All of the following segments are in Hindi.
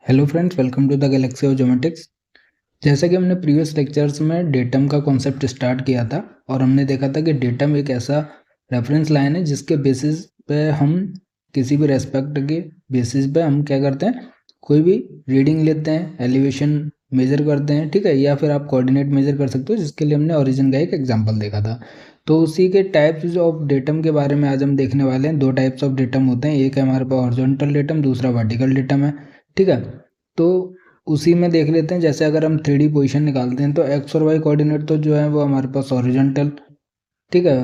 Hello friends, welcome to the galaxy of geometrics. जैसा कि हमने प्रीवियस लेक्चर्स में डेटम का कॉन्सेप्ट स्टार्ट किया था और हमने देखा था कि डेटम एक ऐसा रेफरेंस लाइन है जिसके बेसिस पे हम किसी भी रेस्पेक्ट के बेसिस पे हम क्या करते हैं, कोई भी रीडिंग लेते हैं, एलिवेशन मेजर करते हैं, ठीक है, या फिर आप कोऑर्डिनेट मेजर कर सकते हो, जिसके लिए हमने ओरिजिन का एक एग्जांपल देखा था। तो उसी के टाइप्स ऑफ डेटम के बारे में आज हम देखने वाले हैं। दो टाइप्स ऑफ डेटम होते हैं, एक है हमारे पास हॉरिजॉन्टल डेटम, दूसरा वर्टिकल डेटम है, ठीक है। तो उसी में देख लेते हैं। जैसे अगर हम 3D पोजीशन निकालते हैं तो एक्स और वाई कोऑर्डिनेट तो जो है वो हमारे पास हॉरिजॉन्टल, ठीक है,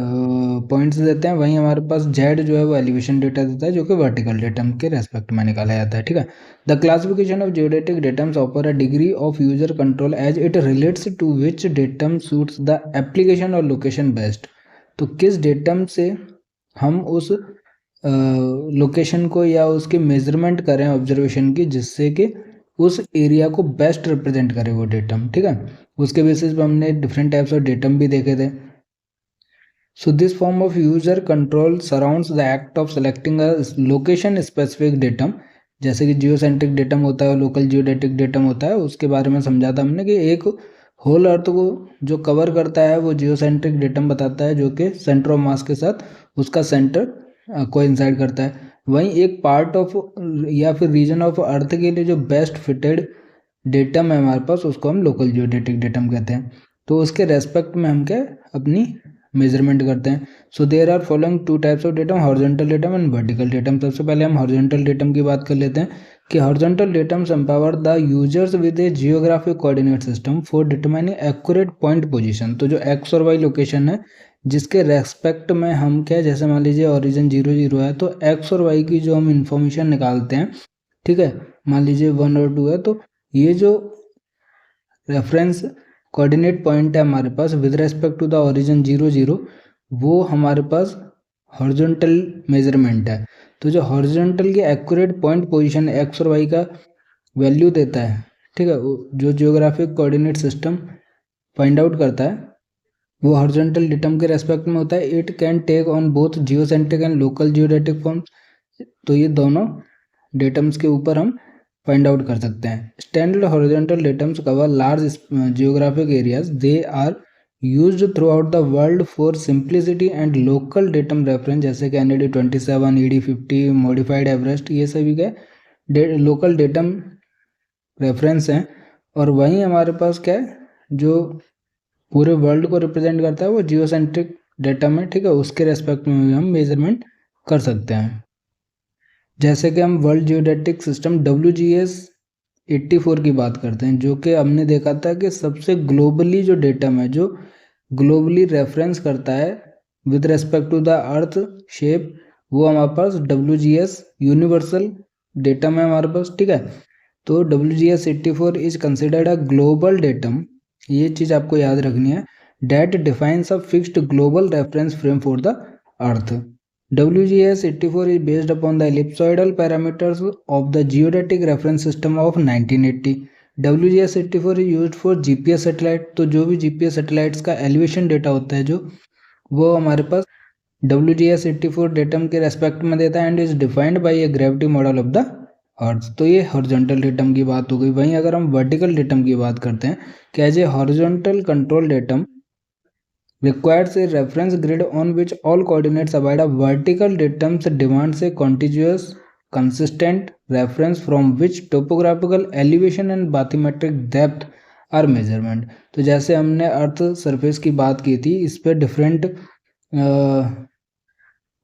पॉइंट्स देते हैं। वहीं हमारे पास जेड जो है वो एलिवेशन डेटा देता है, जो कि वर्टिकल डेटम के रेस्पेक्ट में निकाला जाता है, ठीक है। The classification of geodetic datums offer a degree of user control as it relates to which datum suits the application और लोकेशन बेस्ट। तो किस डेटम से हम उस लोकेशन को या उसकी मेजरमेंट करें ऑब्जर्वेशन की, जिससे कि उस एरिया को बेस्ट रिप्रेजेंट करे वो डेटम, ठीक है। उसके बेसिस पे हमने डिफरेंट टाइप्स ऑफ डेटम भी देखे थे। So this form of user control surrounds the act of selecting a location specific datum। जैसे कि जियोसेंट्रिक डेटम होता है और लोकल जियोडेटिक डेटम होता है, उसके बारे में समझा था हमने कि एक होल अर्थ को जो कवर करता है वो जियोसेंट्रिक डेटम बताता है, जो कि सेंटर ऑफ मास के साथ उसका सेंटर कोइंसाइड करता है। वहीं एक पार्ट ऑफ या फिर रीजन ऑफ अर्थ के लिए जो बेस्ट फिटेड डेटम है हमारे पास, उसको हम लोकल जियोडेटिक डेटम कहते हैं। तो उसके रेस्पेक्ट में हम क्या अपनी मेजरमेंट करते हैं। So there are following two types of datum, horizontal datum and vertical datum. सबसे पहले हम हॉरिजॉन्टल डेटम की बात कर लेते हैं कि horizontal datums empower the users with a geographic coordinate system for determining accurate point position. तो जो एक्स और वाई लोकेशन है जिसके रेस्पेक्ट में हम क्या, जैसे मान लीजिए ओरिजिन 0 0 है, तो एक्स और वाई की जो हम इंफॉर्मेशन निकालते हैं, ठीक है, मान लीजिए 1 और 2 है, तो ये जो रेफरेंस कोऑर्डिनेट पॉइंट है हमारे पास with respect to the origin 0 0, वो हमारे पास हॉरिजॉन्टल मेजरमेंट है। तो जो हॉरिजॉन्टल की एक्यूरेट पॉइंट पोजीशन एक्स और वाई का वैल्यू देता है, ठीक है, जो geographic coordinate system find out करता है, वो हॉरिजॉन्टल डेटम के रेस्पेक्ट में होता है। It can take on both geocentric and local geodetic forms. तो ये दोनों डेटम्स के ऊपर हम फाइंड आउट कर सकते हैं। Standard horizontal datums cover large geographic areas. They are used throughout the world for simplicity and local datum reference, जैसे कि NAD27, ED50, मॉडिफाइड एवरेस्ट, ये सभी के लोकल डेटम रेफरेंस हैं। और वहीं हमारे पास क्या है, जो पूरे वर्ल्ड को रिप्रेजेंट करता है, वो जियोसेंट्रिक डेटम है, ठीक है, उसके रेस्पेक्ट में भी हम मेजरमेंट कर सकते हैं। जैसे कि हम वर्ल्ड जियोडेटिक सिस्टम WGS 84 की बात करते हैं, जो कि हमने देखा था कि सबसे ग्लोबली जो डेटम है, जो ग्लोबली रेफरेंस करता है with respect to the earth shape, वो हमारे पास WGS यूनिवर्सल डेटम है हमारे पास, ठीक है। तो WGS 84 is considered a global datum, ये चीज़ आपको याद रखनी है, that defines a fixed global reference frame for the earth. WGS 84 is based upon the ellipsoidal parameters of the geodetic reference system of 1980। WGS 84 is used for GPS satellite. तो जो भी GPS सैटेलाइट्स का एलिवेशन डेटा होता है, जो वो हमारे पास WGS 84 डेटम के रेस्पेक्ट में देता है and is defined by a gravity model of the अर्थ। तो ये हॉरिजॉन्टल डेटम की बात हो गई। वहीं अगर हम वर्टिकल डेटम की बात करते हैं कि as a horizontal control datum requires a reference grid on which all coordinates abide. A vertical datum demands a contiguous, consistent reference from which topographical elevation and bathymetric depth are measurement। तो जैसे हमने अर्थ सरफेस की बात की थी, इस पर डिफरेंट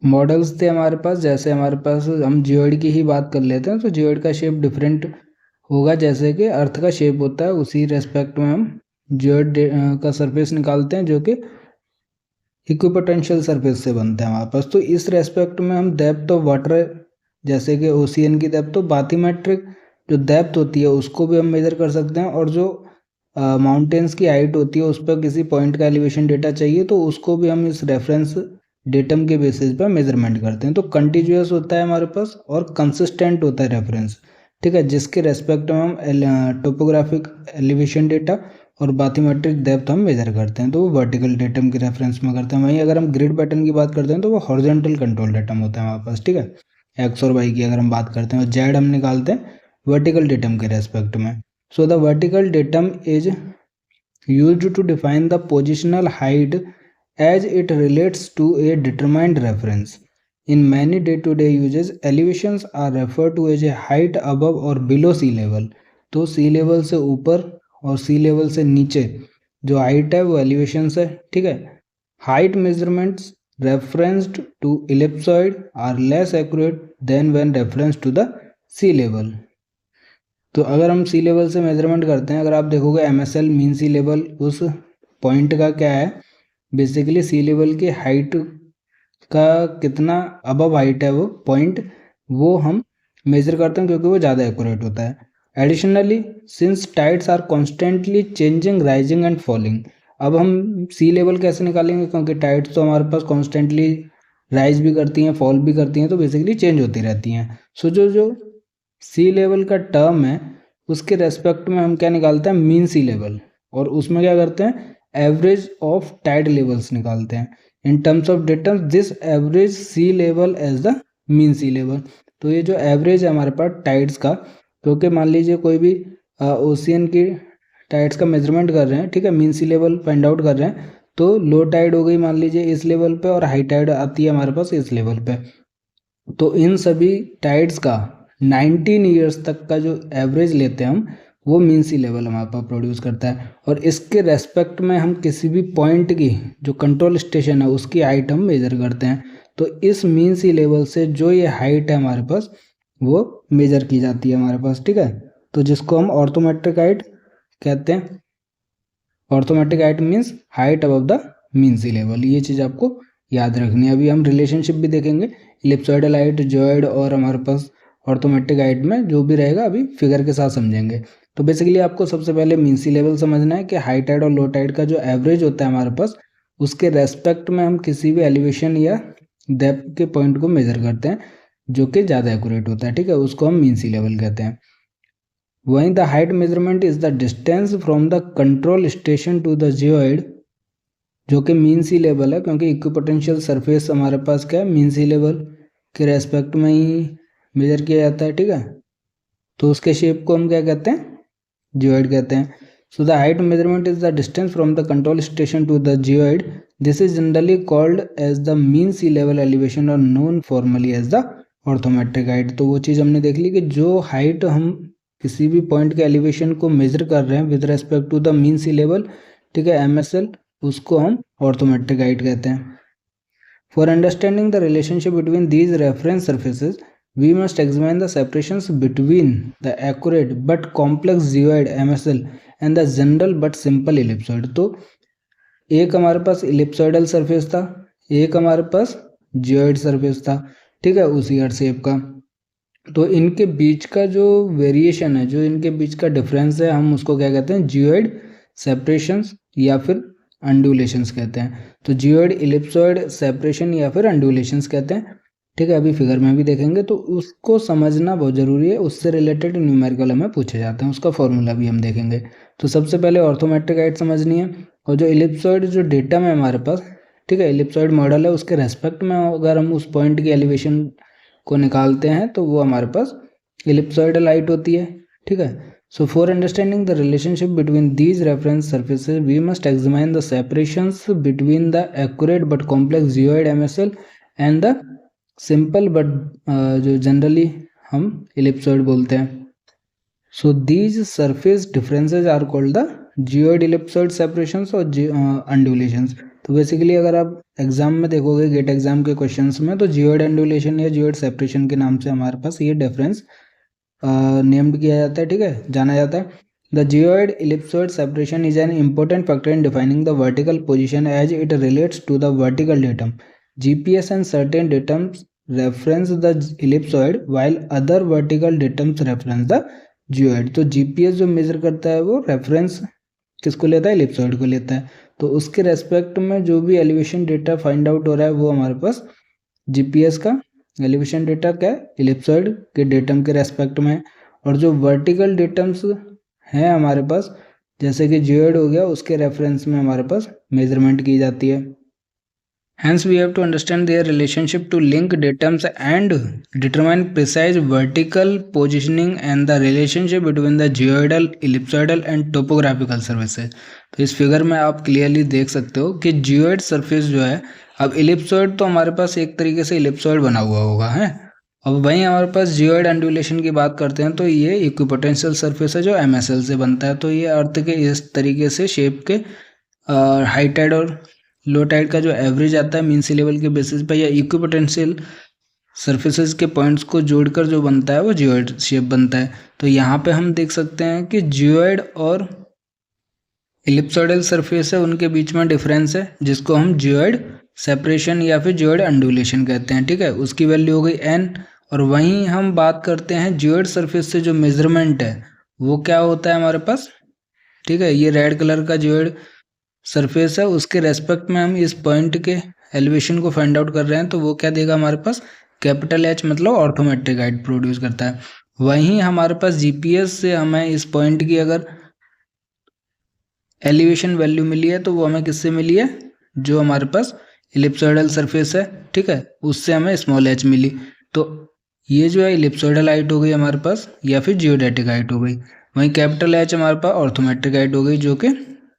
मॉडल्स थे हमारे पास। जैसे हमारे पास हम जियोइड की ही बात कर लेते हैं, तो जियोइड का शेप डिफरेंट होगा, जैसे कि अर्थ का शेप होता है, उसी रेस्पेक्ट में हम जियोइड का सरफेस निकालते हैं, जो कि इक्विपोटेंशियल सरफेस से बनता है हमारे पास। तो इस रेस्पेक्ट में हम डेप्थ ऑफ वाटर, जैसे कि ओशियन की डेप्थ, तो बाथीमेट्रिक जो डेप्थ होती है उसको भी हम मेजर कर सकते हैं। और जो माउंटेन्स की हाइट होती है, उस पर किसी पॉइंट का एलिवेशन डेटा चाहिए, तो उसको भी हम इस रेफरेंस डेटम के बेसिस पर मेजरमेंट करते हैं। तो कंटिन्यूअस होता है हमारे पास और कंसिस्टेंट होता है रेफरेंस, ठीक है, जिसके रेस्पेक्ट में हम टोपोग्राफिक एलिवेशन डेटा और बाथीमेट्रिक डेप्थ हम मेजर करते हैं, तो वो वर्टिकल डेटम के रेफरेंस में करते हैं। वहीं अगर हम ग्रिड पैटर्न की बात करते हैं, तो वो हॉरिजॉन्टल कंट्रोल डेटम होता है हमारे पास, ठीक है। एक्स और वाई की अगर हम बात करते हैं और जेड हम निकालते हैं वर्टिकल डेटम के रेस्पेक्ट में। So the vertical datum is used to define the positional height as it relates to a determined reference. In many day-to-day uses, elevations are referred to as a height above or below sea level. तो sea level से ऊपर और sea level से नीचे जो height है वो elevations है, ठीक है। Height measurements referenced to ellipsoid are less accurate than when referenced to the sea level. तो अगर हम सी लेवल से मेजरमेंट करते हैं, अगर आप देखोगे MSL मीन सी लेवल उस पॉइंट का क्या है, बेसिकली सी लेवल की हाइट का कितना अबव हाइट है वो पॉइंट, वो हम मेजर करते हैं क्योंकि वो ज़्यादा एक्यूरेट होता है। Additionally since tides are constantly changing rising and falling, अब हम सी लेवल कैसे निकालेंगे, क्योंकि टाइड्स तो हमारे पास कॉन्स्टेंटली राइज भी करती हैं फॉल भी करती हैं, तो बेसिकली चेंज होती रहती हैं। सो जो सी लेवल का टर्म है उसके रेस्पेक्ट में हम क्या निकालते हैं, मीन सी लेवल, और उसमें क्या करते हैं, एवरेज ऑफ टाइड लेवल्स निकालते हैं। In terms of datum this average sea level as the mean sea level. तो ये जो एवरेज है हमारे पास टाइड्स का, क्योंकि मान लीजिए कोई भी ओशियन की टाइड्स का मेजरमेंट कर रहे हैं, ठीक है, mean sea level find out कर रहे हैं, तो लो टाइड हो गई मान लीजिए इस लेवल पे और हाई टाइड आती है हमारे पास इस लेवल पे, तो इन सभी टाइड्स का 19 ईयर्स तक का जो एवरेज लेते हैं हम, वो मीन सी लेवल हमारे पास प्रोड्यूस करता है। और इसके रेस्पेक्ट में हम किसी भी पॉइंट की जो कंट्रोल स्टेशन है उसकी हाइट हम मेजर करते हैं। तो इस मीन सी लेवल से जो ये हाइट है हमारे पास वो मेजर की जाती है हमारे पास, ठीक है। तो जिसको हम ऑर्थोमेट्रिक हाइट कहते हैं। Orthometric height means height above the mean sea level, ये चीज़ आपको याद रखनी है। अभी हम रिलेशनशिप भी देखेंगे, इलिप्सॉइडल हाइट, जियोइड और हमारे पास ऑर्थोमेट्रिक हाइट में जो भी रहेगा अभी फिगर के साथ समझेंगे। तो बेसिकली आपको सबसे पहले मीन सी लेवल समझना है कि हाई टाइड और लो टाइड का जो एवरेज होता है हमारे पास, उसके रेस्पेक्ट में हम किसी भी एलिवेशन या डेप्थ के पॉइंट को मेजर करते हैं जो कि ज़्यादा एक्यूरेट होता है, ठीक है, उसको हम मीन सी लेवल कहते हैं। वहीं the height measurement is the distance from the control station to the geoid, जो कि मीन सी लेवल है, क्योंकि इक्विपोटेंशियल सरफेस हमारे पास क्या है, मीन सी लेवल के रेस्पेक्ट में ही मेजर किया जाता है, ठीक है। तो उसके शेप को हम क्या कहते हैं, जियोइड कहते हैं। So the height measurement is the distance from the control station to the geoid, this is generally called as the mean sea level elevation और known formally as the orthometric height. तो वो चीज़ हमने देख ली कि जो हाइट हम किसी भी पॉइंट के एलिवेशन को मेजर कर रहे हैं with respect to the mean sea level, ठीक है, MSL, उसको हम ऑर्थोमेट्रिक हाइट कहते हैं। For understanding the relationship between these reference surfaces we must examine the separations between the accurate but complex geoid MSL and the general but simple ellipsoid। तो एक हमारे पास इलिप्सॉइडल सरफेस था, एक हमारे पास जियोइड सरफेस था, ठीक है, उसी अर्थ शेप का। तो इनके बीच का जो वेरिएशन है, जो इनके बीच का डिफरेंस है, हम उसको क्या कहते हैं, जियोइड सेपरेशंस या फिर अंडुलेशंस कहते हैं। तो जियोइड इलिप्सॉइड सेपरेशन या फिर अंडुलेशंस कहते हैं, ठीक है। अभी फिगर में भी देखेंगे, तो उसको समझना बहुत ज़रूरी है, उससे रिलेटेड न्यूमेरिकल हमें पूछे जाते हैं, उसका फॉर्मूला भी हम देखेंगे। तो सबसे पहले ऑर्थोमेट्रिक हाइट समझनी है, और जो इलिप्सॉइड जो डेटा है हमारे पास, ठीक है, इलिप्सॉइड मॉडल है, उसके रेस्पेक्ट में अगर हम उस पॉइंट की एलिवेशन को निकालते हैं तो वो हमारे पास इलिप्सॉइडल हाइट होती है, ठीक है। So for understanding the relationship between these reference surfaces we must examine the separations between the accurate but complex geoid MSL and the simple but जो जनरली हम इलिप्सॉइड बोलते हैं। So these surface differences are called the geoid ellipsoid separations और अंडुलेशंस। तो बेसिकली अगर आप एग्जाम में देखोगे, गेट एग्जाम के क्वेश्चंस में, तो जियोइड अंडुलेशन या जियोइड सेपरेशन के नाम से हमारे पास ये डिफरेंस नेम्ड किया जाता है, ठीक है, जाना जाता है। The geoid ellipsoid separation is an important factor in defining the vertical position as it relates to the vertical datum. GPS and certain datums reference the ellipsoid while other vertical datums reference the geoid। तो GPS जो मेजर करता है वो रेफरेंस किसको लेता है, इलिप्सॉइड को लेता है। तो उसके रेस्पेक्ट में जो भी एलिवेशन डेटा फाइंड आउट हो रहा है वो हमारे पास GPS का एलिवेशन डेटा क्या है, इलिप्सॉइड के डेटम के रेस्पेक्ट में। और जो वर्टिकल डेटम्स हैं हमारे पास, जैसे कि जियोइड हो गया, उसके रेफरेंस में हमारे पास मेजरमेंट की जाती है। Hence, we have to understand their relationship to link datums and determine precise vertical positioning and the relationship between the geoidal, ellipsoidal and topographical surfaces. तो इस फिगर में आप क्लियरली देख सकते हो कि जियोइड सरफेस जो है, अब इलिप्सॉइड तो हमारे पास एक तरीके से इलिप्सॉइड बना हुआ होगा है, अब वहीं हमारे पास जियोइड एंडुलेशन की बात करते हैं तो ये इक्विपोटेंशियल सरफेस है जो MSL से बनता है। तो ये अर्थ के इस तरीके से शेप के हाई टाइड और लो टाइड का जो एवरेज आता है मीन सी लेवल के बेसिस पे या इक्विपोटेंशियल सरफेसेस के पॉइंट्स को जोड़कर जो बनता है वो जियोइड शेप बनता है। तो यहाँ पे हम देख सकते हैं कि जियोइड और इलिप्सोइडल सरफेस है उनके बीच में डिफरेंस है जिसको हम जियोइड सेपरेशन या फिर जियोइड अंडुलेशन कहते हैं। ठीक है, उसकी वैल्यू हो गई n। और वहीं हम बात करते हैं जियोइड सरफेस से जो मेजरमेंट है वो क्या होता है हमारे पास। ठीक है, ये रेड कलर का जियोइड सरफेस है, उसके रेस्पेक्ट में हम इस पॉइंट के एलिवेशन को फाइंड आउट कर रहे हैं तो वो क्या देगा हमारे पास, कैपिटल H मतलब ऑर्थोमेट्रिक हाइट प्रोड्यूस करता है। वहीं हमारे पास GPS से हमें इस पॉइंट की अगर एलिवेशन वैल्यू मिली है तो वो हमें किससे मिली है, जो हमारे पास इलिप्सोइडल सरफेस है, ठीक है, उससे हमें स्मॉल h मिली। तो ये जो है इलिप्सोइडल हाइट हो गई हमारे पास या फिर जियोडेटिक हाइट हो गई। वहीं कैपिटल H हमारे पास ऑर्थोमेट्रिक हाइट हो गई जो कि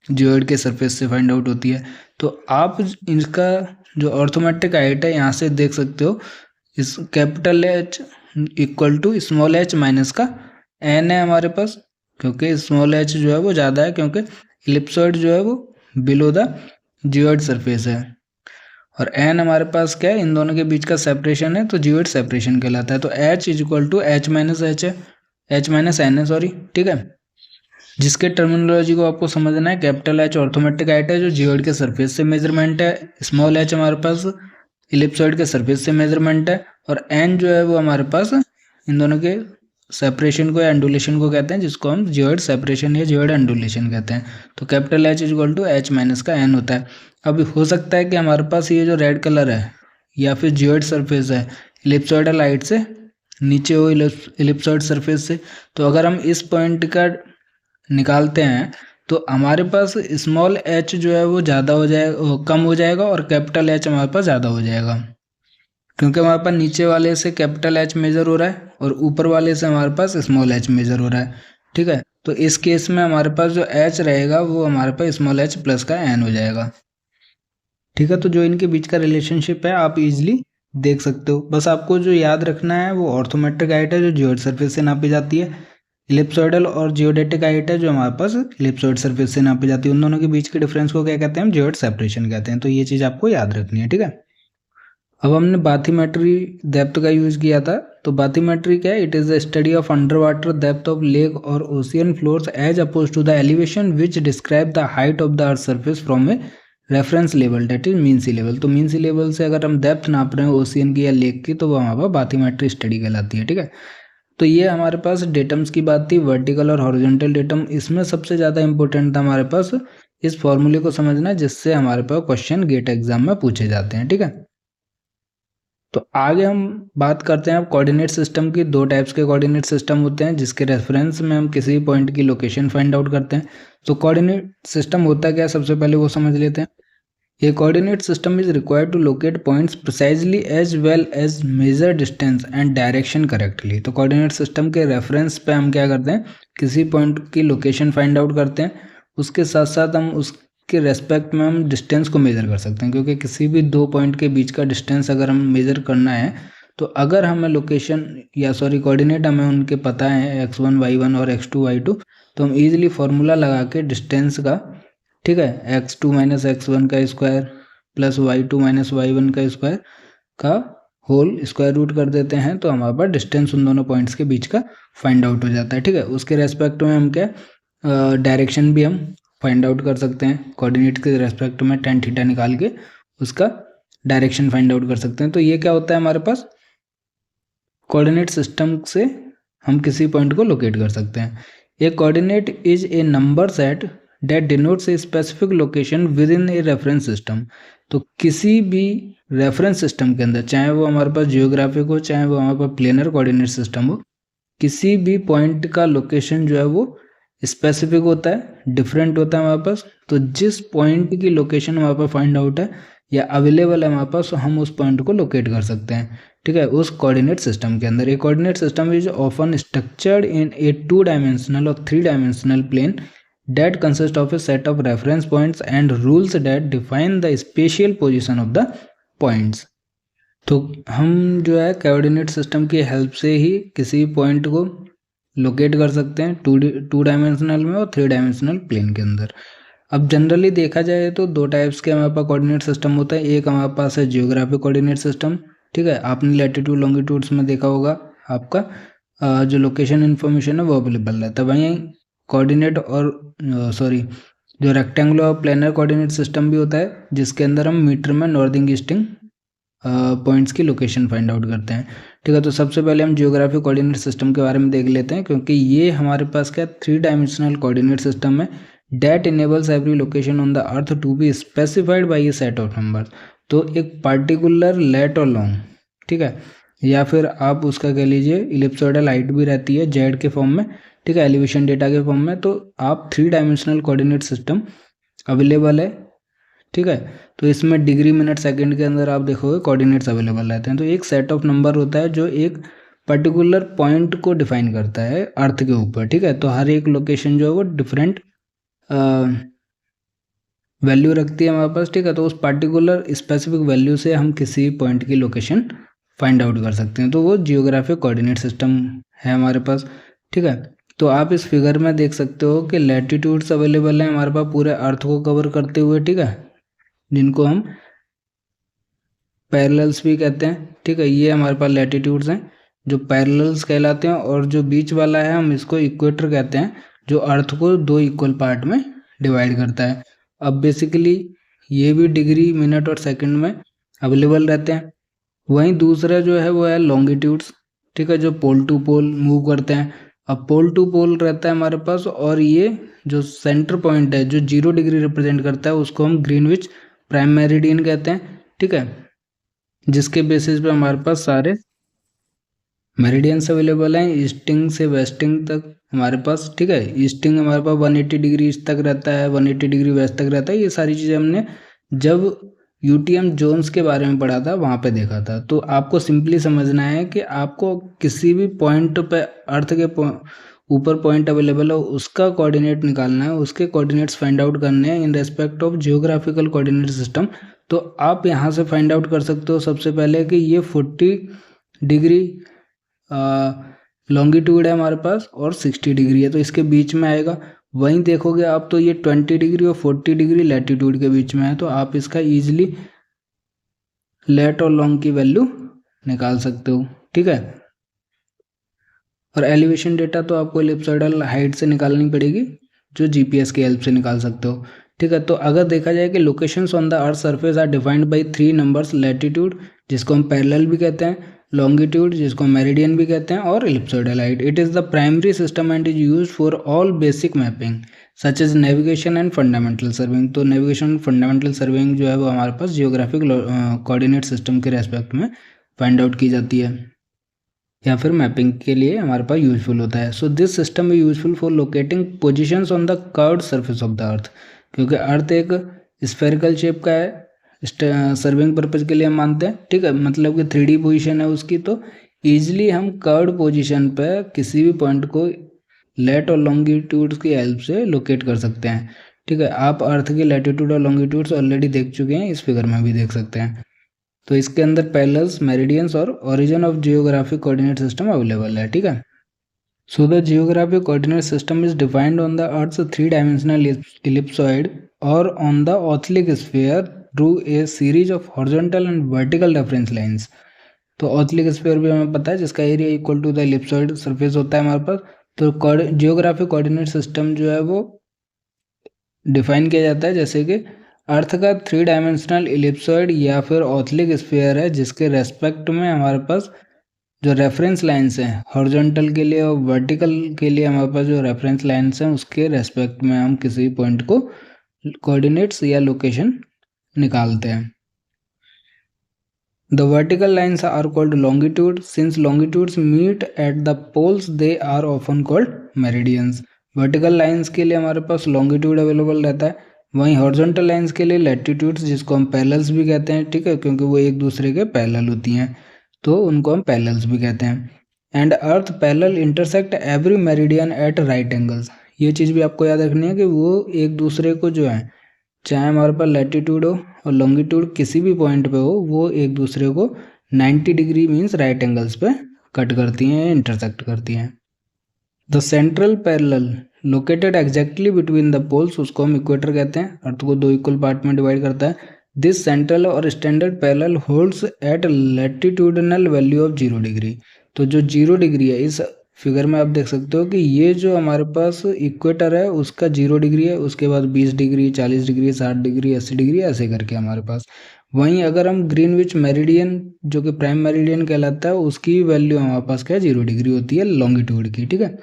जियोइड के सरफेस से फाइंड आउट होती है। तो आप इसका जो ऑर्थोमेट्रिक हाइट है यहाँ से देख सकते हो, इस capital H equal to small h minus का n है हमारे पास, क्योंकि स्मॉल h जो है वो ज़्यादा है क्योंकि इलिप्सॉइड जो है वो बिलो द जियोइड सरफेस है। और n हमारे पास क्या है, इन दोनों के बीच का सेपरेशन है तो जियोइड सेपरेशन कहलाता है। तो h is equal to h minus h है, h माइनस n है सॉरी, ठीक है, जिसके टर्मिनोलॉजी को आपको समझना है। कैपिटल H ऑर्थोमेट्रिक हाइट है जो जियोइड के सरफेस से मेजरमेंट है, स्मॉल h हमारे पास इलिप्सॉइड के सरफेस से मेजरमेंट है, और n जो है वो हमारे पास इन दोनों के सेपरेशन को या एंडुलेशन को कहते हैं, जिसको हम जियोइड सेपरेशन या जियोइड एंडुलेशन कहते हैं। तो capital H is equal to h minus का n होता है। अब हो सकता है कि हमारे पास ये जो रेड कलर है या फिर जियोइड सरफेस है इलिप्सॉइडल हाइट से नीचे हो इलिप्सॉइड सरफेस से, तो अगर हम इस पॉइंट का निकालते हैं तो हमारे पास स्मॉल h जो है वो ज़्यादा हो जाएगा, कम हो जाएगा, और कैपिटल H हमारे पास ज़्यादा हो जाएगा, क्योंकि हमारे पास नीचे वाले से कैपिटल H मेजर हो रहा है और ऊपर वाले से हमारे पास स्मॉल h मेजर हो रहा है। ठीक है, तो इस केस में हमारे पास जो h रहेगा वो हमारे पास स्मॉल h प्लस का n हो जाएगा। ठीक है, तो जो इनके बीच का रिलेशनशिप है आप इजीली देख सकते हो। बस आपको जो याद रखना है वो ऑर्थोमेट्रिक हाइट है जो जियोइड सरफेस से नापी जाती है, इलिप्सॉइडल और जियोडेटिक हाइट है जो हमारे पास इलिप्सॉइड सरफेस से नापी जाती है। उन दोनों के बीच के डिफरेंस को क्या कहते हैं, हम जियोइड सेपरेशन कहते हैं। तो ये चीज़ आपको याद रखनी है। ठीक है, अब हमने बाथीमेट्री डेप्थ का यूज किया था। तो बाथीमेट्री क्या है, it is the study of underwater depth of lake और ocean floors as oppose to the elevation which describe the height of the earth surface from a reference level that is mean sea level. तो मीन सी लेवल से अगर हम डेप्थ नाप रहे हैं ओशियन की या लेक की तो वो हमारे पास बाथीमेट्री स्टडी कहलाती है। ठीक है, तो ये हमारे पास डेटम्स की बात थी, वर्टिकल और हॉरिजॉन्टल डेटम। इसमें सबसे ज़्यादा इंपॉर्टेंट था हमारे पास इस फॉर्मूले को समझना, जिससे हमारे पास क्वेश्चन गेट एग्जाम में पूछे जाते हैं। ठीक है, तो आगे हम बात करते हैं अब कोऑर्डिनेट सिस्टम की। दो टाइप्स के कोऑर्डिनेट सिस्टम होते हैं जिसके रेफरेंस में हम किसी पॉइंट की लोकेशन फाइंड आउट करते हैं। तो कोऑर्डिनेट सिस्टम होता क्या है, सबसे पहले वो समझ लेते हैं। A coordinate system is required to locate points precisely as well as measure distance and direction correctly। तो कोऑर्डिनेट सिस्टम के रेफरेंस पे हम क्या करते हैं, किसी पॉइंट की लोकेशन फाइंड आउट करते हैं, उसके साथ साथ हम उसके रेस्पेक्ट में हम डिस्टेंस को मेज़र कर सकते हैं, क्योंकि किसी भी दो पॉइंट के बीच का डिस्टेंस अगर हम मेज़र करना है तो अगर हमें लोकेशन या सॉरी कोऑर्डिनेट हमें उनके पता है x1 y1 और x2 y2, तो हम ईजिली फार्मूला लगा के डिस्टेंस का, ठीक है, x2 माइनस x1 का square plus y2 minus y1 का स्क्वायर का होल स्क्वायर रूट कर देते हैं, तो हमारे पास डिस्टेंस उन दोनों पॉइंट्स के बीच का फाइंड आउट हो जाता है। ठीक है, उसके रेस्पेक्ट में हम क्या डायरेक्शन भी हम फाइंड आउट कर सकते हैं, कोऑर्डिनेट के रेस्पेक्ट में tan थीटा निकाल के उसका डायरेक्शन फाइंड आउट कर सकते हैं। तो ये क्या होता है हमारे पास, कोऑर्डिनेट सिस्टम से हम किसी पॉइंट को लोकेट कर सकते हैं। A coordinate is a number set that denotes a specific location within a reference system. तो किसी भी रेफरेंस सिस्टम के अंदर, चाहे वो हमारे पास जियोग्राफिक हो चाहे वो हमारे पास प्लेनर कोऑर्डिनेट सिस्टम हो, किसी भी पॉइंट का लोकेशन जो है वो स्पेसिफिक होता है, डिफरेंट होता है हमारे पास। तो जिस पॉइंट की लोकेशन हमारे पास फाइंड आउट है, या अवेलेबल है हमारे पास, तो हम उस पॉइंट को लोकेट कर सकते हैं, ठीक है, उस कोऑर्डिनेट सिस्टम के अंदर। A coordinate system is often structured in a 2 dimensional और 3 dimensional plane that consist of a set of reference points and rules that define the spatial position of the points। तो हम जो है कोऑर्डिनेट सिस्टम की हेल्प से ही किसी पॉइंट को लोकेट कर सकते हैं 2 डायमेंशनल में और 3 डायमेंशनल प्लेन के अंदर। अब जनरली देखा जाए तो 2 टाइप्स के हमारे पास कोऑर्डिनेट सिस्टम होता है। एक हमारे पास है जियोग्राफिक कोऑर्डिनेट सिस्टम, ठीक है, आपने लैटिट्यूड लॉन्गिट्यूड्स में देखा होगा, आपका जो लोकेशन इन्फॉर्मेशन है वो अवेलेबल रहता है। वहीं कोऑर्डिनेट और जो रेक्टेंगुलर और प्लेनर कोऑर्डिनेट सिस्टम भी होता है, जिसके अंदर हम मीटर में नॉर्थिंग ईस्टिंग पॉइंट्स की लोकेशन फाइंड आउट करते हैं, ठीक है। तो सबसे पहले हम जियोग्राफिक कोऑर्डिनेट सिस्टम के बारे में देख लेते हैं, क्योंकि ये हमारे पास क्या 3 डायमेंशनल कोऑर्डिनेट सिस्टम है that enables every location on the earth to be specified by a set of number. तो एक पार्टिकुलर लेट और लॉन्ग, ठीक है, या फिर आप उसका कह लीजिए इलिप्सोइडल हाइट भी रहती है जेड के फॉर्म में, ठीक है, एलिवेशन डेटा के फॉर्म में। तो आप 3 डायमेंशनल कोऑर्डिनेट सिस्टम अवेलेबल है, ठीक है। तो इसमें डिग्री मिनट सेकंड के अंदर आप देखोगे कोऑर्डिनेट्स अवेलेबल रहते हैं। तो एक सेट ऑफ नंबर होता है जो एक पर्टिकुलर पॉइंट को डिफाइन करता है अर्थ के ऊपर, ठीक है। तो हर एक लोकेशन जो है वो डिफरेंट वैल्यू रखती है हमारे पास, ठीक है। तो उस पर्टिकुलर स्पेसिफिक वैल्यू से हम किसी पॉइंट की लोकेशन फाइंड आउट कर सकते हैं। तो वो जियोग्राफिक कोऑर्डिनेट सिस्टम है हमारे पास, ठीक है। तो आप इस फिगर में देख सकते हो कि लैटिट्यूड्स अवेलेबल हैं हमारे पास पूरे अर्थ को कवर करते हुए, ठीक है, जिनको हम पैरेलल्स भी कहते हैं, ठीक है। ये हमारे पास लैटिट्यूड्स हैं जो पैरेलल्स कहलाते हैं, और जो बीच वाला है हम इसको इक्वेटर कहते हैं, जो अर्थ को 2 इक्वल पार्ट में डिवाइड करता है। अब बेसिकली ये भी डिग्री मिनट और सेकंड में अवेलेबल रहते हैं। वहीं दूसरा जो है वो है लॉन्गिट्यूड्स, ठीक है, जो पोल टू पोल मूव करते हैं। अब पोल टू पोल रहता है हमारे पास, और ये जो सेंटर पॉइंट है जो 0 डिग्री रिप्रेजेंट करता है उसको हम ग्रीनविच प्राइम मेरिडियन कहते हैं, ठीक है, जिसके बेसिस पे हमारे पास सारे मेरिडियंस अवेलेबल हैं ईस्टिंग से वेस्टिंग तक हमारे पास, ठीक है। ईस्टिंग हमारे पास 180 डिग्री ईस्ट तक रहता है, 180 डिग्री वेस्ट तक रहता है। ये सारी चीज़ें हमने जब यूटीएम जोन्स के बारे में पढ़ा था वहाँ पे देखा था। तो आपको सिंपली समझना है कि आपको किसी भी पॉइंट पे अर्थ के ऊपर पॉइंट अवेलेबल है उसका कोऑर्डिनेट निकालना है, उसके कोऑर्डिनेट्स फाइंड आउट करने हैं in respect of geographical coordinate system. तो आप यहाँ से फाइंड आउट कर सकते हो सबसे पहले कि ये 40 डिग्री लॉन्गिट्यूड है हमारे पास और 60 डिग्री है, तो इसके बीच में आएगा। वहीं देखोगे आप तो ये 20 डिग्री और 40 डिग्री लैटिट्यूड के बीच में है, तो आप इसका ईजिली लेट और लॉन्ग की वैल्यू निकाल सकते हो, ठीक है। और एलिवेशन डेटा तो आपको इलिप्सोइडल हाइट से निकालनी पड़ेगी, जो जीपीएस की हेल्प से निकाल सकते हो, ठीक है। तो अगर देखा जाए कि locations on the earth surface are defined by 3 numbers, latitude जिसको हम पैरेलल भी कहते हैं, लॉन्गिट्यूड जिसको मेरिडियन भी कहते हैं, और ellipsoidal height. It is the primary system and is used for all basic mapping such as navigation and fundamental serving. तो नेविगेशन फंडामेंटल सर्विंग जो है वो हमारे पास जियोग्राफिक कोऑर्डिनेट सिस्टम के रेस्पेक्ट में फाइंड आउट की जाती है, या फिर मैपिंग के लिए हमारे पास यूजफुल होता है। So this system is useful for locating positions on the curved surface of the अर्थ, क्योंकि अर्थ एक स्फेरिकल शेप का है, सर्विंग पर्पज के लिए हम मानते हैं, ठीक है, मतलब कि 3D पोजीशन है उसकी। तो ईजिली हम कर्व्ड पोजीशन पे किसी भी पॉइंट को लेट और लॉन्गिट्यूड की हेल्प से लोकेट कर सकते हैं, ठीक है। आप अर्थ की लैटिट्यूड और लॉन्गिट्यूड्स ऑलरेडी देख चुके हैं, इस फिगर में भी देख सकते हैं। तो इसके अंदर पैरेलल्स, मेरिडियंस और origin of geographic coordinate system available है, ठीक है। So the geographic coordinate system is defined on the earth 3 dimensional ellipsoid और on the authalic sphere through a series of horizontal and vertical reference lines. तो ऑथलिक स्फीयर भी हमें पता है जिसका area equal to the ellipsoid surface होता है हमारे पास। तो जियोग्राफिक कोऑर्डिनेट सिस्टम जो है वो डिफाइन किया जाता है जैसे कि अर्थ का 3 डायमेंशनल इलिप्सॉइड या फिर ऑथलिक स्फीयर है, जिसके रेस्पेक्ट में हमारे पास जो रेफरेंस लाइंस हैं हॉरिजॉन्टल के लिए और वर्टिकल के लिए हमारे पास जो रेफरेंस लाइंस हैं उसके रेस्पेक्ट में हम किसी पॉइंट को कोऑर्डिनेट्स या लोकेशन निकालते हैं। The vertical lines are called longitude. Since longitudes meet at the poles, they are often called meridians. Vertical lines के लिए हमारे पास लॉन्गिट्यूड अवेलेबल रहता है, वहीं हॉरिजॉन्टल लाइंस के लिए लैटिट्यूड्स, जिसको हम पैरेलल्स भी कहते हैं, ठीक है, क्योंकि वो एक दूसरे के पैरेलल होती हैं, तो उनको हम पैरेलल्स भी कहते हैं। And earth parallel intersect every meridian at right angles. ये चीज़ भी आपको याद रखनी है कि वो एक दूसरे को जो है, चाहे हमारे पास लैटिट्यूड हो और लॉन्गिट्यूड किसी भी पॉइंट पे हो, वो एक दूसरे को 90 डिग्री मीन्स राइट एंगल्स पे कट करती हैं, इंटरसेक्ट करती हैं। The central parallel located exactly between the poles, उसको हम इक्वेटर कहते हैं। अर्थ को दो इक्वल पार्ट में डिवाइड करता है। दिस सेंट्रल और standard parallel holds at latitudinal value of 0 degree. तो जो 0 डिग्री है, इस फिगर में आप देख सकते हो कि ये जो हमारे पास इक्वेटर है उसका 0 डिग्री है, उसके बाद 20 डिग्री, 40 डिग्री, 60 डिग्री, 80 डिग्री, ऐसे करके हमारे पास। वहीं अगर हम ग्रीनविच मेरिडियन, जो कि प्राइम मेरिडियन कहलाता है, उसकी वैल्यू हमारे पास क्या है, 0 डिग्री होती है लॉन्गिट्यूड की, ठीक है।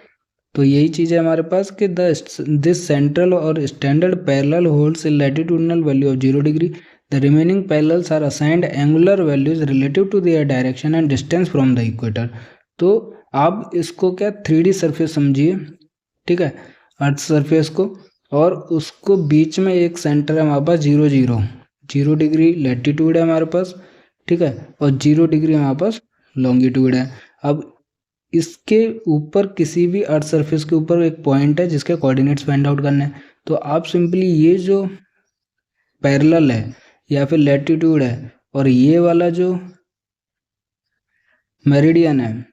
तो यही चीज़ है हमारे पास कि दिस सेंट्रल और standard parallel holds latitudinal value of 0 degree. The remaining parallels are assigned angular values relative to their direction and distance from the equator. तो आप इसको क्या 3D सरफेस समझिए, ठीक है, अर्थ सरफेस को, और उसको बीच में एक सेंटर है हमारे पास 0 डिग्री लैटिट्यूड है हमारे पास, ठीक है, और 0 डिग्री हमारे पास लॉन्गिट्यूड है। अब इसके ऊपर किसी भी अर्थ सरफेस के ऊपर एक पॉइंट है जिसके कोऑर्डिनेट्स फाइंड आउट करने हैं। तो आप सिंपली ये जो पैरेलल है या फिर लैटिट्यूड है और ये वाला जो मेरिडियन है,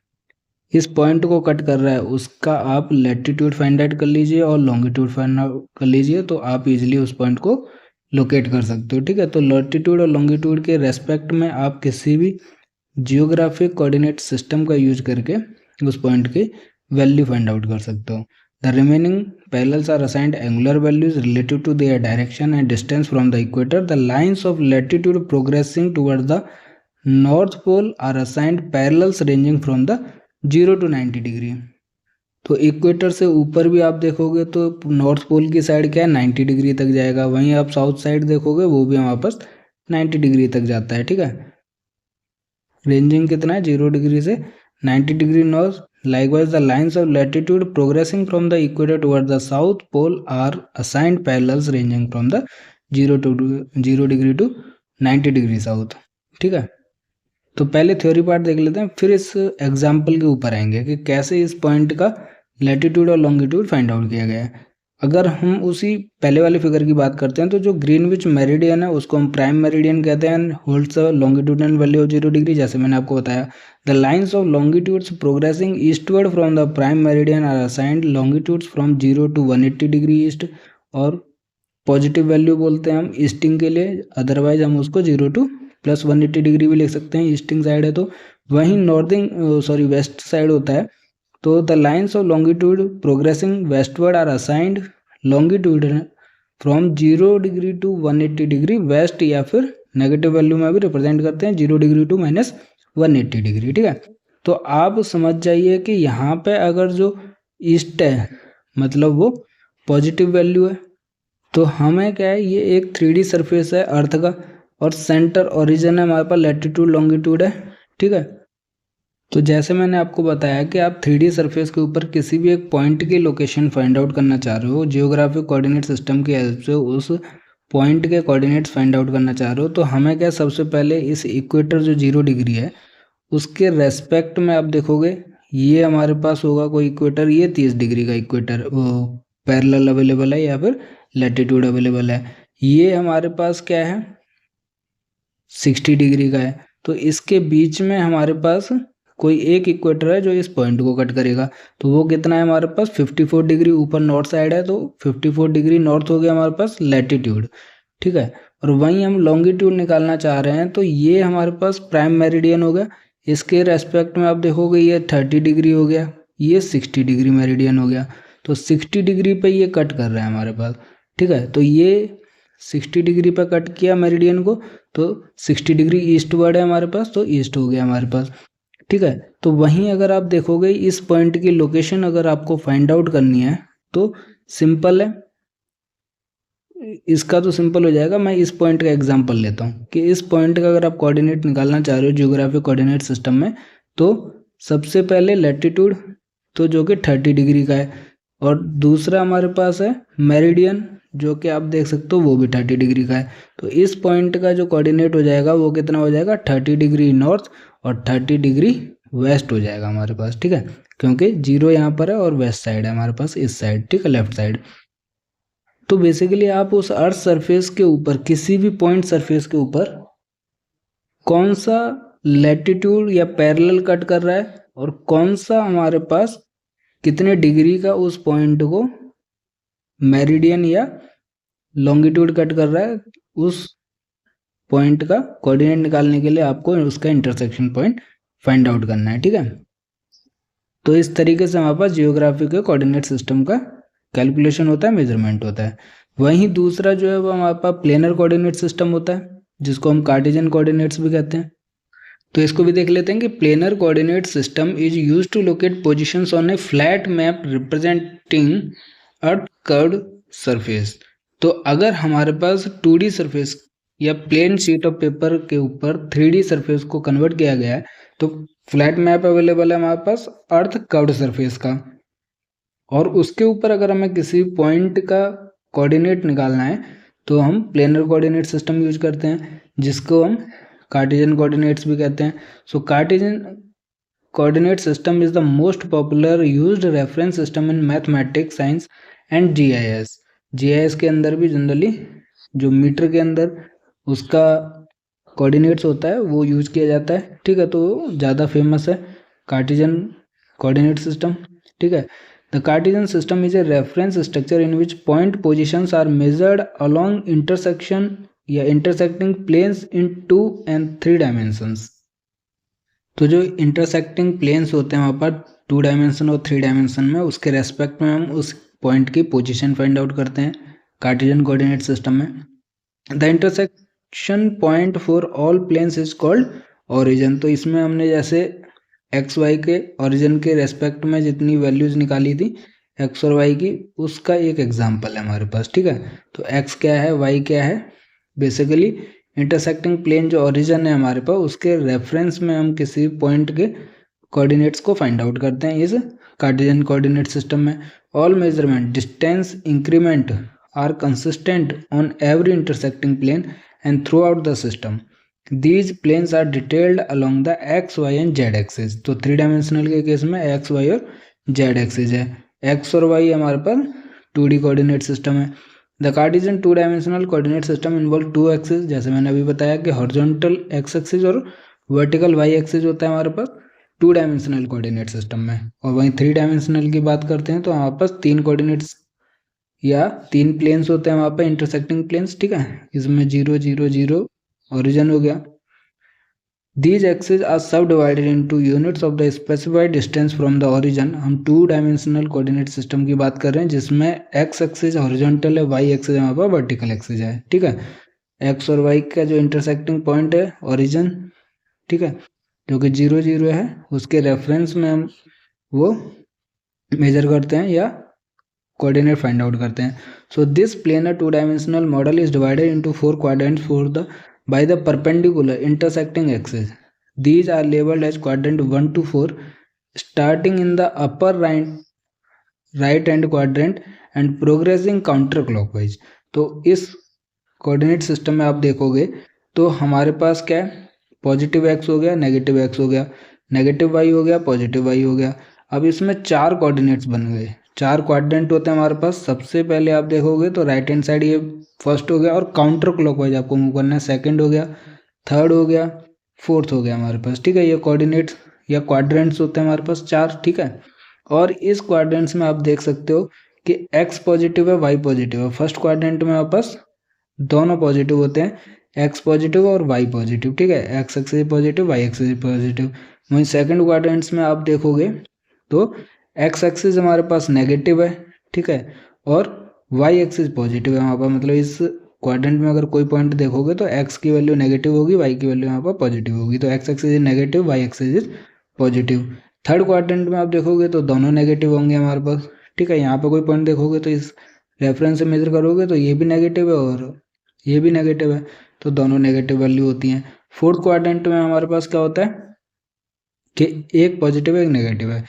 इस पॉइंट को कट कर रहा है, उसका आप लैटिट्यूड फाइंड आउट कर लीजिए और लॉन्गिट्यूड फाइंड आउट कर लीजिए, तो आप इजीली उस पॉइंट को लोकेट कर सकते हो, ठीक है। तो लैटिट्यूड और लॉन्गिट्यूड के रेस्पेक्ट में आप किसी भी जियोग्राफिक कोऑर्डिनेट सिस्टम का यूज करके उस पॉइंट की वैल्यू फाइंड आउट कर सकते हो। The remaining parallels are assigned angular values relative to their direction and distance from the equator. The lines of latitude progressing toward the north pole are assigned parallels ranging from the 0 to 90 degree. तो इक्वेटर से ऊपर भी आप देखोगे तो नॉर्थ पोल की साइड क्या है, 90 डिग्री तक जाएगा। वहीं आप साउथ साइड देखोगे वो भी हमारे पास 90 डिग्री तक जाता है, ठीक है। रेंजिंग कितना है, 0 डिग्री से 90 degree north. Likewise, the lines of latitude progressing from the equator toward the south pole are assigned parallels ranging from the 0 degree to 90 degree south, ठीक है। तो पहले थ्योरी पार्ट देख लेते हैं, फिर इस एग्जाम्पल के ऊपर आएंगे कि कैसे इस पॉइंट का लैटिट्यूड और लॉन्गिट्यूड फाइंड आउट किया गया है। अगर हम उसी पहले वाले फिगर की बात करते हैं, तो जो ग्रीनविच मेरिडियन है उसको हम प्राइम मेरिडियन कहते हैं, holds longitudinal value of 0 degree, जैसे मैंने आपको बताया। The lines of longitudes progressing eastward from the prime meridian are assigned longitudes from 0 to 180 degree east, और पॉजिटिव वैल्यू बोलते हैं हम ईस्टिंग के लिए, अदरवाइज हम उसको 0 to +180 डिग्री भी लिख सकते हैं, ईस्टिंग साइड है तो। वहीं वेस्ट साइड होता है, तो the lines of longitude progressing westward are assigned longitude from 0 degree to 180 degree west, या फिर नेगेटिव वैल्यू में भी रिप्रेजेंट करते हैं 0 डिग्री to -180 डिग्री, ठीक है। तो आप समझ जाइए कि यहाँ पे अगर जो ईस्ट है मतलब वो पॉजिटिव वैल्यू है, तो हमें क्या है, ये एक 3D सरफेस है अर्थ का, और सेंटर ओरिजिन है हमारे पास लैटिट्यूड लॉन्गिट्यूड है, ठीक है। तो जैसे मैंने आपको बताया कि आप 3D सरफेस के ऊपर किसी भी एक पॉइंट की लोकेशन फाइंड आउट करना चाह रहे हो, जियोग्राफिक कोऑर्डिनेट सिस्टम की हेल्प से उस पॉइंट के कोऑर्डिनेट्स फाइंड आउट करना चाह रहे हो, तो हमें क्या, सबसे पहले इस इक्वेटर जो 0 डिग्री है उसके रेस्पेक्ट में आप देखोगे, ये हमारे पास होगा कोई इक्वेटर, ये 30 डिग्री का इक्वेटर पैरेलल अवेलेबल है या फिर लैटिट्यूड अवेलेबल है। ये हमारे पास क्या है, 60 डिग्री का है। तो इसके बीच में हमारे पास कोई एक इक्वेटर है जो इस पॉइंट को कट करेगा, तो वो कितना है हमारे पास, 54 डिग्री ऊपर नॉर्थ साइड है, तो 54 डिग्री नॉर्थ हो गया हमारे पास लैटिट्यूड, ठीक है। और वहीं हम लॉन्गिट्यूड निकालना चाह रहे हैं, तो ये हमारे पास प्राइम मेरिडियन हो गया, इसके रेस्पेक्ट में आप देखोगे ये 30 डिग्री हो गया, ये 60 डिग्री मेरिडियन हो गया। तो 60 डिग्री पे ये कट कर रहा है हमारे पास, ठीक है। तो ये 60 डिग्री पे कट किया मेरिडियन को, तो 60 डिग्री ईस्टवर्ड है हमारे पास, तो ईस्ट हो गया हमारे पास, ठीक है। तो वहीं अगर आप देखोगे इस पॉइंट की लोकेशन अगर आपको फाइंड आउट करनी है तो सिंपल है, इसका तो सिंपल हो जाएगा। मैं इस पॉइंट का एग्जांपल लेता हूँ कि इस पॉइंट का अगर आप कोऑर्डिनेट निकालना चाह रहे हो जियोग्राफिक कोऑर्डिनेट सिस्टम में, तो सबसे पहले लैटिट्यूड तो जो कि 30 डिग्री का है, और दूसरा हमारे पास है मेरिडियन, जो कि आप देख सकते हो वो भी 30 डिग्री का है। तो इस पॉइंट का जो कोऑर्डिनेट हो जाएगा वो कितना हो जाएगा, 30 डिग्री नॉर्थ और 30 डिग्री वेस्ट हो जाएगा हमारे पास, ठीक है, क्योंकि 0 यहाँ पर है और वेस्ट साइड है हमारे पास, इस साइड, ठीक है, लेफ्ट साइड। तो बेसिकली आप उस अर्थ सरफेस के ऊपर, किसी भी पॉइंट सरफेस के ऊपर कौन सा लैटिट्यूड या पैरेलल कट कर रहा है और कौन सा हमारे पास कितने डिग्री का उस पॉइंट को मेरिडियन या लॉन्गिट्यूड कट कर रहा है, उस पॉइंट का कोऑर्डिनेट निकालने के लिए आपको उसका इंटरसेक्शन पॉइंट फाइंड आउट करना है, ठीक है। तो इस तरीके से हमारे पास जियोग्राफी के कोऑर्डिनेट सिस्टम का कैलकुलेशन होता है, मेजरमेंट होता है। वहीं दूसरा जो है वो हमारे पास प्लेनर कोऑर्डिनेट सिस्टम होता है, जिसको हम कार्टेशियन कोऑर्डिनेट्स भी कहते हैं। तो इसको भी देख लेते हैं कि planar coordinate system is use to locate positions on a flat map representing earth curved surface. तो अगर हमारे पास 2D सरफेस या प्लेन शीट ऑफ पेपर के ऊपर 3D सरफेस को कन्वर्ट किया गया है, तो फ्लैट मैप अवेलेबल है हमारे पास अर्थ कर्व्ड सरफेस का, और उसके ऊपर अगर हमें किसी पॉइंट का कोऑर्डिनेट निकालना है तो हम प्लेनर कोऑर्डिनेट सिस्टम यूज करते हैं, जिसको हम कार्टेशियन कोऑर्डिनेट्स भी कहते हैं। So Cartesian coordinate system is the most popular used reference system in mathematics, science and GIS. GIS के अंदर भी जनरली जो मीटर के अंदर उसका कोऑर्डिनेट्स होता है वो यूज किया जाता है, ठीक है। तो ज़्यादा फेमस है कार्टेशियन कोऑर्डिनेट सिस्टम, ठीक है। The Cartesian system is a reference structure in which point positions are measured along intersection या intersecting planes in 2 and 3 dimensions। तो जो intersecting planes होते हैं वहाँ पर 2 डायमेंशन और 3 डायमेंशन में, उसके रेस्पेक्ट में हम उस पॉइंट की पोजीशन फाइंड आउट करते हैं कार्टेशियन कोऑर्डिनेट सिस्टम में। The intersection point for all planes is called origin. तो इसमें हमने जैसे एक्स वाई के ओरिजिन के रेस्पेक्ट में जितनी वैल्यूज निकाली थी एक्स और वाई की, उसका एक एग्जांपल है हमारे पास, ठीक है। तो एक्स क्या है, वाई क्या है, बेसिकली इंटरसेक्टिंग प्लेन जो ओरिजिन है हमारे पास, उसके रेफरेंस में हम किसी पॉइंट के कोऑर्डिनेट्स को फाइंड आउट करते हैं इस कार्टेशियन कोऑर्डिनेट सिस्टम में। All measurement distance increment are consistent on every intersecting plane and throughout the system. These planes are detailed along the x, y and z axis। तो 3 डायमेंशनल के केस में x, y और z एक्सिस है। x और y हमारे पास 2D कोऑर्डिनेट सिस्टम है। The Cartesian 2 dimensional coordinate system involve 2 axis, जैसे मैंने अभी बताया कि हॉरिजॉन्टल x एक्सिस और वर्टिकल y एक्सिस होता है हमारे पास 2 डायमेंशनल कोऑर्डिनेट सिस्टम में। और वहीं 3 डायमेंशनल की बात करते हैं तो हमारे पास 3 कोऑर्डिनेट्स या 3 प्लेन्स होते हैं वहाँ पर, इंटरसेक्टिंग प्लेन्स, ठीक है। इसमें 0 0 0 ओरिजिन हो गया। These axes are subdivided into units of the specified distance from the origin। हम 2 डायमेंशनल कोऑर्डिनेट सिस्टम की बात कर रहे हैं जिसमें x एक्सिस हॉरिजॉन्टल है, y एक्सिस हमारे पास वर्टिकल एक्सिस है, ठीक है। x और y का जो इंटरसेक्टिंग पॉइंट है ओरिजिन, ठीक है, जो कि 0 0 है, उसके रेफरेंस में हम वो मेजर करते हैं या कोऑर्डिनेट फाइंड आउट करते हैं। So this planar 2 dimensional model is divided into 4 quadrants for the by the perpendicular intersecting axis। These are labeled as quadrant 1 to 4, starting in the upper right hand quadrant and progressing counterclockwise। तो इस कोऑर्डिनेट सिस्टम में आप देखोगे तो हमारे पास क्या है, पॉजिटिव एक्स हो गया, नेगेटिव एक्स हो गया, नेगेटिव वाई हो गया, पॉजिटिव वाई हो गया। अब इसमें 4 कोऑर्डिनेट्स बन गए, 4 क्वाड्रेंट होते हैं हमारे पास। सबसे पहले आप देखोगे तो राइट हैंड साइड ये फर्स्ट हो गया और काउंटर क्लॉकवाइज आपको मूव करना है, सेकंड हो गया, थर्ड हो गया, फोर्थ हो गया हमारे पास, ठीक है। ये कोऑर्डिनेट्स या क्वाड्रेंट्स होते हैं हमारे पास 4, ठीक है। और इस क्वाड्रेंट्स में आप देख सकते हो कि एक्स पॉजिटिव है, वाई पॉजिटिव है। फर्स्ट क्वाड्रेंट में हमारे पास दोनों पॉजिटिव होते हैं, एक्स पॉजिटिव और वाई पॉजिटिव, ठीक है, X axis positive, Y axis positive. वहीं सेकंड क्वाड्रेंट्स में आप देखोगे तो एक्स एक्सिस हमारे पास नेगेटिव है, ठीक है, और वाई एक्सिस पॉजिटिव है वहाँ पर। मतलब इस क्वाड्रेंट में अगर कोई पॉइंट देखोगे तो एक्स की वैल्यू नेगेटिव होगी, वाई की वैल्यू यहाँ पर पॉजिटिव होगी। तो X axis is negative, Y axis is positive. Third quadrant में आप देखोगे तो दोनों नेगेटिव होंगे हमारे पास, ठीक है। यहाँ पर कोई पॉइंट देखोगे तो इस रेफरेंस से मेजर करोगे तो ये भी नेगेटिव है और ये भी नेगेटिव है, तो दोनों नेगेटिव वैल्यू होती हैं। फोर्थ क्वाड्रेंट में हमारे पास क्या होता है कि एक पॉजिटिव है, एक नेगेटिव है।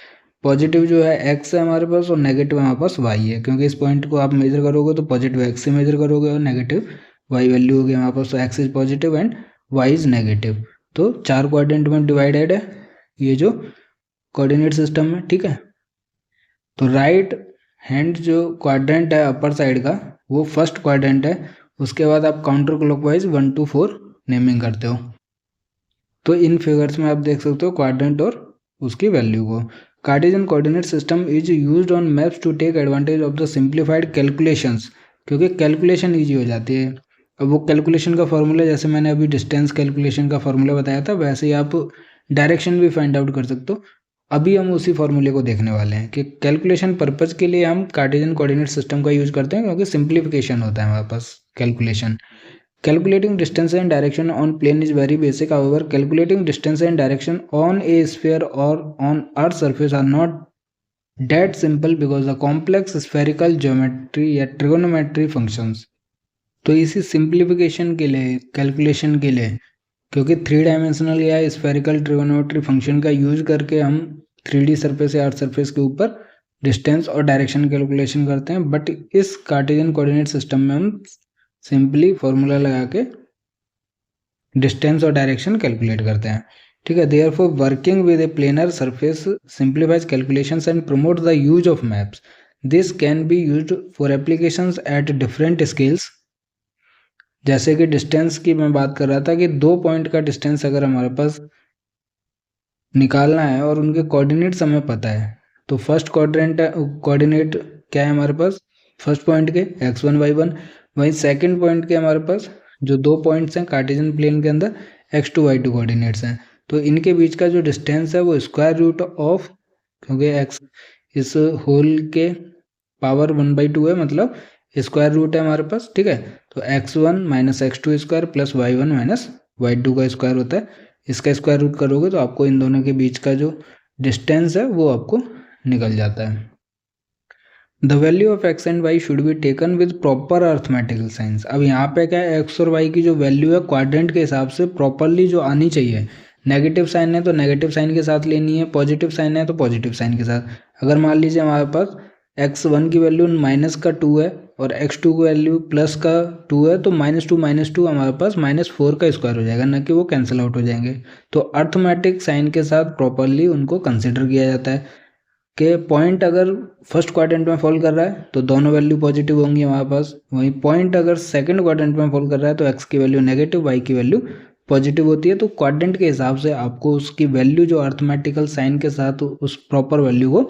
पॉजिटिव जो है एक्स है हमारे पास और नेगेटिव हमारे पास वाई है, क्योंकि इस पॉइंट को आप मेजर करोगे तो पॉजिटिव एक्स से मेजर करोगे और नेगेटिव वाई वैल्यू होगी हमारे पास। तो X is positive and Y is negative. तो 4 क्वाड्रेंट में डिवाइडेड है ये जो कोऑर्डिनेट सिस्टम है, ठीक है। तो राइट हैंड जो क्वाड्रेंट है अपर साइड का वो फर्स्ट क्वाड्रेंट है, उसके बाद आप काउंटर क्लॉकवाइज 1 to 4 नेमिंग करते हो। तो इन फिगर्स में आप देख सकते हो क्वाड्रेंट और उसकी वैल्यू को। Cartesian coordinate system is used on maps to take advantage of the simplified calculations, क्योंकि कैलकुलेशन ईजी हो जाती है। अब वो कैलकुलेशन का फॉर्मूला जैसे मैंने अभी डिस्टेंस कैलकुलेशन का फॉर्मूला बताया था, वैसे ही आप डायरेक्शन भी फाइंड आउट कर सकते हो। अभी हम उसी फॉर्मूले को देखने वाले हैं कि कैलकुलेशन पर्पज़ के लिए हम कार्टेशियन कोऑर्डिनेट सिस्टम का यूज करते हैं, क्योंकि सिंप्लीफिकेशन होता है हमारे पास calculation. Calculating distance and direction on plane is very basic. However, calculating distance and direction on a sphere or on Earth's surface are not that simple because the complex spherical geometry या trigonometry functions। तो इसी सिंप्लीफिकेशन के लिए कैलकुलेशन के लिए, क्योंकि 3 डायमेंशनल या स्फेरिकल ट्रिगोनोमेट्री फंक्शन का यूज करके हम 3D सरफेस या अर्थ सरफेस के ऊपर डिस्टेंस और डायरेक्शन कैलकुलेशन करते हैं, बट इस कार्टेशियन कोऑर्डिनेट सिस्टम में हम सिंपली फॉर्मूला लगा के डिस्टेंस और डायरेक्शन कैलकुलेट करते हैं, ठीक है। Therefore working with A planar surface simplifies calculations and promote the use of maps. This can be used for applications at different scales. जैसे कि डिस्टेंस की मैं बात कर रहा था कि 2 पॉइंट का डिस्टेंस अगर हमारे पास निकालना है और उनके कोऑर्डिनेट्स हमें पता है, तो फर्स्ट कोऑर्डिनेट क्या है हमारे पास फर्स्ट पॉइंट के x1 y1, वहीं सेकंड पॉइंट के हमारे पास जो 2 पॉइंट्स हैं कार्टेशियन प्लेन के अंदर x2 y2 कोऑर्डिनेट्स हैं। तो इनके बीच का जो डिस्टेंस है वो स्क्वायर रूट ऑफ, क्योंकि x इस होल के पावर 1/2 है, मतलब स्क्वायर रूट है हमारे पास, ठीक है। तो x1 minus x2 square plus y1 minus y2 का स्क्वायर होता है। इसका स्क्वायर रूट करोगे तो आपको इन दोनों के बीच का जो डिस्टेंस है वो आपको निकल जाता है। The value of x and why should be taken with proper arithmetical science. अब यहाँ पे क्या है, एक्स और वाई की जो वैल्यू है क्वाड्रेंट के हिसाब से प्रॉपरली जो आनी चाहिए, नेगेटिव साइन है तो नेगेटिव साइन के साथ लेनी है, पॉजिटिव साइन है तो पॉजिटिव साइन के साथ। अगर मान लीजिए हमारे पास x1 की वैल्यू -2 है और x2 की वैल्यू +2 है, तो -2 हमारे पास -4 का स्क्वायर हो जाएगा, न कि वो कैंसिल आउट हो जाएंगे। तो अर्थमेटिक साइन के साथ प्रॉपरली उनको कंसिडर किया जाता है कि पॉइंट अगर फर्स्ट क्वाड्रेंट में फॉल कर रहा है तो दोनों वैल्यू पॉजिटिव होंगी हमारे पास, वहीं पॉइंट अगर सेकंड क्वाड्रेंट में फॉल कर रहा है तो x की वैल्यू नेगेटिव, y की वैल्यू पॉजिटिव होती है। तो क्वाड्रेंट के हिसाब से आपको उसकी वैल्यू जो अर्थमेटिकल साइन के साथ उस प्रॉपर वैल्यू को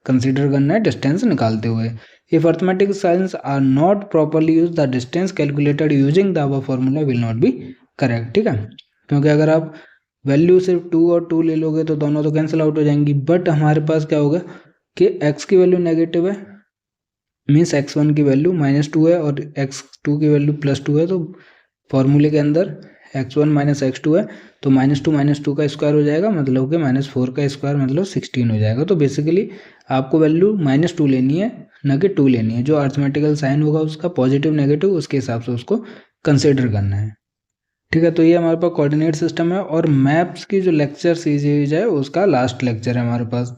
कंसिडर करना है डिस्टेंस निकालते हुए। If arithmetical science are not properly use, the distance calculated using the above formula will not be correct, ठीक है। क्योंकि अगर आप वैल्यू सिर्फ 2 और 2 ले लोगे तो दोनों तो कैंसिल आउट हो जाएंगी, बट हमारे पास क्या होगा कि x की वैल्यू नेगेटिव है, मीन्स x1 की वैल्यू -2 है और x2 की वैल्यू +2 है, तो फॉर्मूले के अंदर x1 माइनस x2 है, तो -2 का स्क्वायर हो जाएगा, मतलब कि -4 का स्क्वायर मतलब 16 हो जाएगा। तो बेसिकली आपको वैल्यू -2 लेनी है, न कि 2 लेनी है। जो अर्थमेटिकल साइन होगा उसका पॉजिटिव नेगेटिव उसके हिसाब से उसको कंसिडर करना है, ठीक है। तो ये हमारे पास कोऑर्डिनेट सिस्टम है। और मैप्स की जो लेक्चर सीरीज है उसका लास्ट लेक्चर है हमारे पास।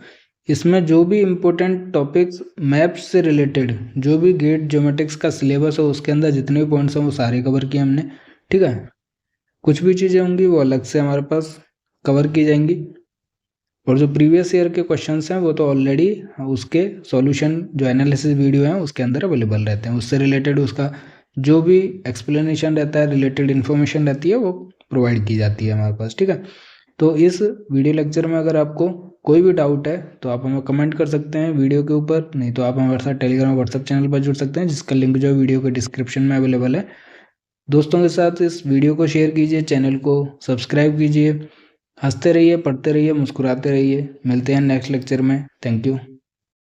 इसमें जो भी इम्पोर्टेंट टॉपिक्स मैप्स से रिलेटेड, जो भी गेट ज्योमेट्रिक्स का सिलेबस है उसके अंदर जितने भी पॉइंट्स हैं वो सारे कवर किए हमने, ठीक है। कुछ भी चीज़ें होंगी वो अलग से हमारे पास कवर की जाएंगी, और जो प्रीवियस ईयर के क्वेश्चंस हैं वो तो ऑलरेडी उसके सॉल्यूशन जो एनालिसिस वीडियो हैं उसके अंदर अवेलेबल रहते हैं। उससे रिलेटेड उसका जो भी एक्सप्लेनेशन रहता है, रिलेटेड इन्फॉर्मेशन रहती है, वो प्रोवाइड की जाती है हमारे पास, ठीक है। तो इस वीडियो लेक्चर में अगर आपको कोई भी डाउट है तो आप हमें कमेंट कर सकते हैं वीडियो के ऊपर, नहीं तो आप हमारे साथ टेलीग्राम व्हाट्सएप चैनल पर जुड़ सकते हैं, जिसका लिंक जो वीडियो के डिस्क्रिप्शन में अवेलेबल है। दोस्तों के साथ इस वीडियो को शेयर कीजिए, चैनल को सब्सक्राइब कीजिए। हंसते रहिए, पढ़ते रहिए, मुस्कुराते रहिए। मिलते हैं नेक्स्ट लेक्चर में। Thank you.